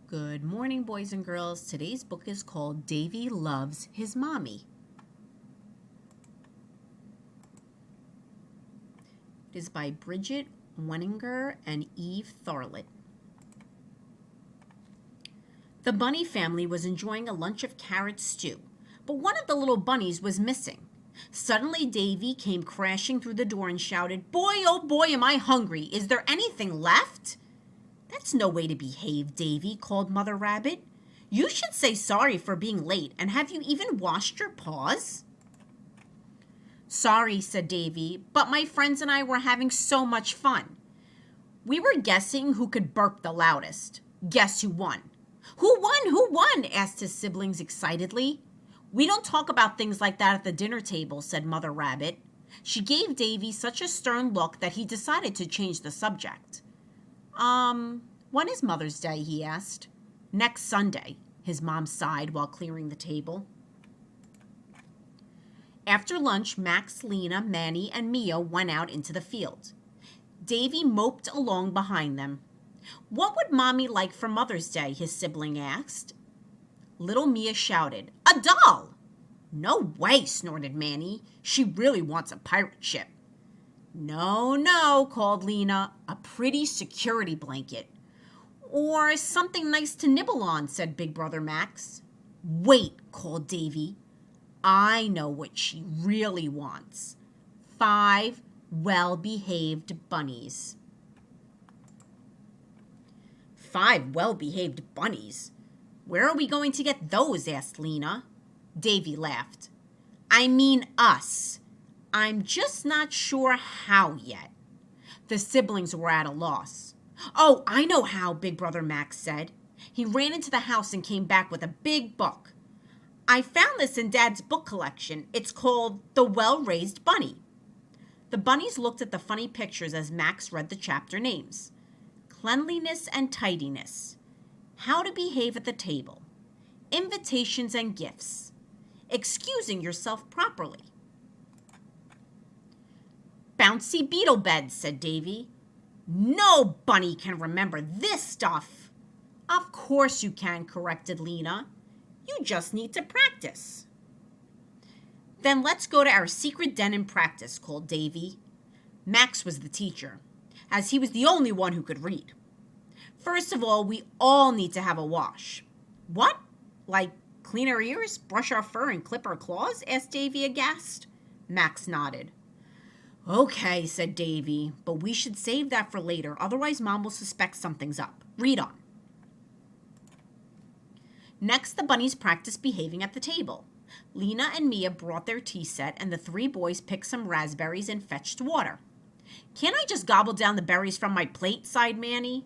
Good morning, boys and girls. Today's book is called Davy Loves His Mommy. It is by Bridget Wenninger and Eve Tharlett. The bunny family was enjoying a lunch of carrot stew, but one of the little bunnies was missing. Suddenly, Davy came crashing through the door and shouted, "Boy, oh boy, am I hungry! Is there anything left?" "That's no way to behave, Davy," called Mother Rabbit. "You should say sorry for being late, and have you even washed your paws?" "Sorry," said Davy, "but my friends and I were having so much fun. We were guessing who could burp the loudest. Guess who won?" "Who won? Who won?" asked his siblings excitedly. "We don't talk about things like that at the dinner table," said Mother Rabbit. She gave Davy such a stern look that he decided to change the subject. When is Mother's Day?" he asked. "Next Sunday," his mom sighed while clearing the table. After lunch, Max, Lena, Manny, and Mia went out into the field. Davy moped along behind them. "What would Mommy like for Mother's Day?" his sibling asked. Little Mia shouted, "A doll!" "No way," snorted Manny. "She really wants a pirate ship." "No, no," called Lena. "A pretty security blanket." "Or something nice to nibble on," said Big Brother Max. "Wait," called Davy. "I know what she really wants. 5 well-behaved bunnies." 5 well-behaved bunnies? Where are we going to get those?" asked Lena. Davy laughed. "I mean us. I'm just not sure how yet." The siblings were at a loss. "Oh, I know how," Big Brother Max said. He ran into the house and came back with a big book. "I found this in Dad's book collection. It's called The Well-Raised Bunny." The bunnies looked at the funny pictures as Max read the chapter names. Cleanliness and tidiness. How to behave at the table. Invitations and gifts. Excusing yourself properly. "Bouncy beetle beds," said Davy. "No bunny can remember this stuff." "Of course you can," corrected Lena. "You just need to practice." "Then let's go to our secret den and practice," called Davy. Max was the teacher, as he was the only one who could read. "First of all, we all need to have a wash." "What? Like clean our ears, brush our fur, and clip our claws?" asked Davy aghast. Max nodded. "Okay," said Davy, "but we should save that for later, otherwise Mom will suspect something's up. Read on." Next, the bunnies practiced behaving at the table. Lena and Mia brought their tea set, and the 3 boys picked some raspberries and fetched water. "Can't I just gobble down the berries from my plate?" sighed Manny.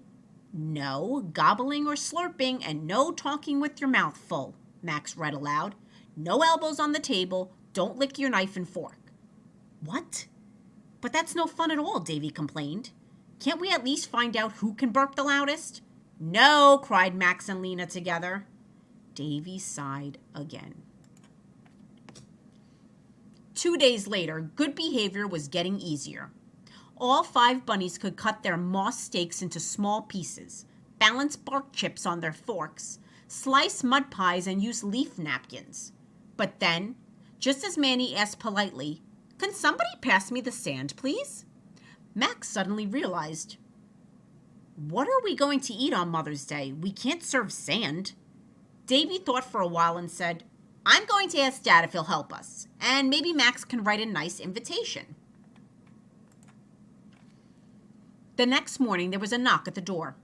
"No gobbling or slurping, and no talking with your mouth full," Max read aloud. "No elbows on the table. Don't lick your knife and fork." "What? But that's no fun at all," Davy complained. "Can't we at least find out who can burp the loudest?" "No," cried Max and Lena together. Davy sighed again. 2 days later, good behavior was getting easier. All 5 bunnies could cut their moss steaks into small pieces, balance bark chips on their forks, slice mud pies, and use leaf napkins. But then, just as Manny asked politely, "Can somebody pass me the sand, please?" Max suddenly realized, "What are we going to eat on Mother's Day? We can't serve sand." Davy thought for a while and said, "I'm going to ask Dad if he'll help us, and maybe Max can write a nice invitation." The next morning there was a knock at the door.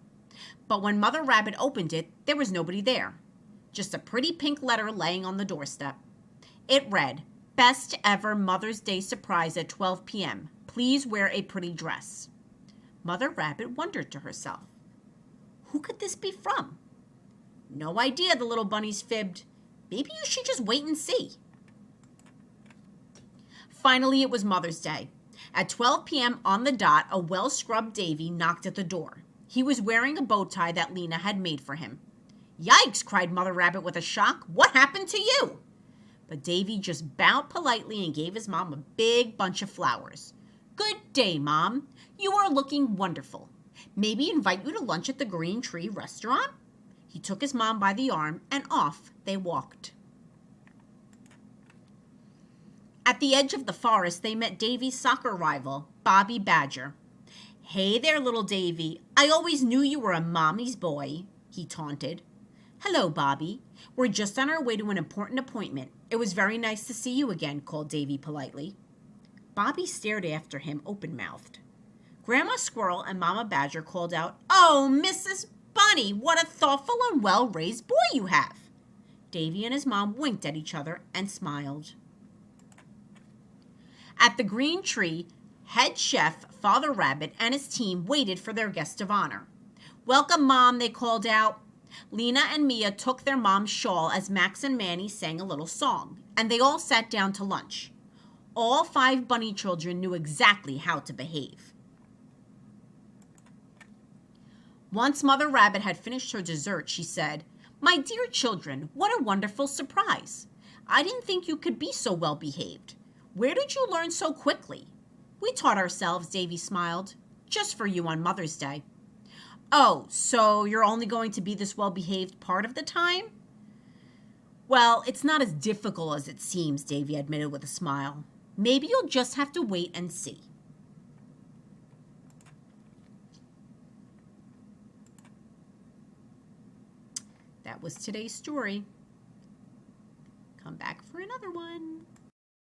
But when Mother Rabbit opened it, there was nobody there. Just a pretty pink letter laying on the doorstep. It read, "Best ever Mother's Day surprise at 12 p.m. Please wear a pretty dress." Mother Rabbit wondered to herself, who could this be from? "No idea," the little bunnies fibbed. "Maybe you should just wait and see." Finally, it was Mother's Day. At 12 p.m. on the dot, a well-scrubbed Davy knocked at the door. He was wearing a bow tie that Lena had made for him. "Yikes!" cried Mother Rabbit with a shock. "What happened to you?" But Davy just bowed politely and gave his mom a big bunch of flowers. "Good day, Mom. You are looking wonderful. Maybe invite you to lunch at the Green Tree restaurant?" He took his mom by the arm and off they walked. At the edge of the forest, they met Davy's soccer rival, Bobby Badger. "Hey there, little Davy. I always knew you were a mommy's boy," he taunted. "Hello, Bobby. We're just on our way to an important appointment. It was very nice to see you again," called Davy politely. Bobby stared after him open-mouthed. Grandma Squirrel and Mama Badger called out, "Oh, Mrs. Bunny, what a thoughtful and well-raised boy you have." Davy and his mom winked at each other and smiled. At the green tree, head chef Father Rabbit and his team waited for their guest of honor. "Welcome, Mom," they called out. Lena and Mia took their mom's shawl as Max and Manny sang a little song, and they all sat down to lunch. All 5 bunny children knew exactly how to behave. Once Mother Rabbit had finished her dessert, she said, "My dear children, what a wonderful surprise. I didn't think you could be so well behaved. Where did you learn so quickly?" "We taught ourselves," Davy smiled. "Just for you on Mother's Day." "Oh, so you're only going to be this well-behaved part of the time?" "Well, it's not as difficult as it seems," Davy admitted with a smile. "Maybe you'll just have to wait and see." That was today's story. Come back for another one.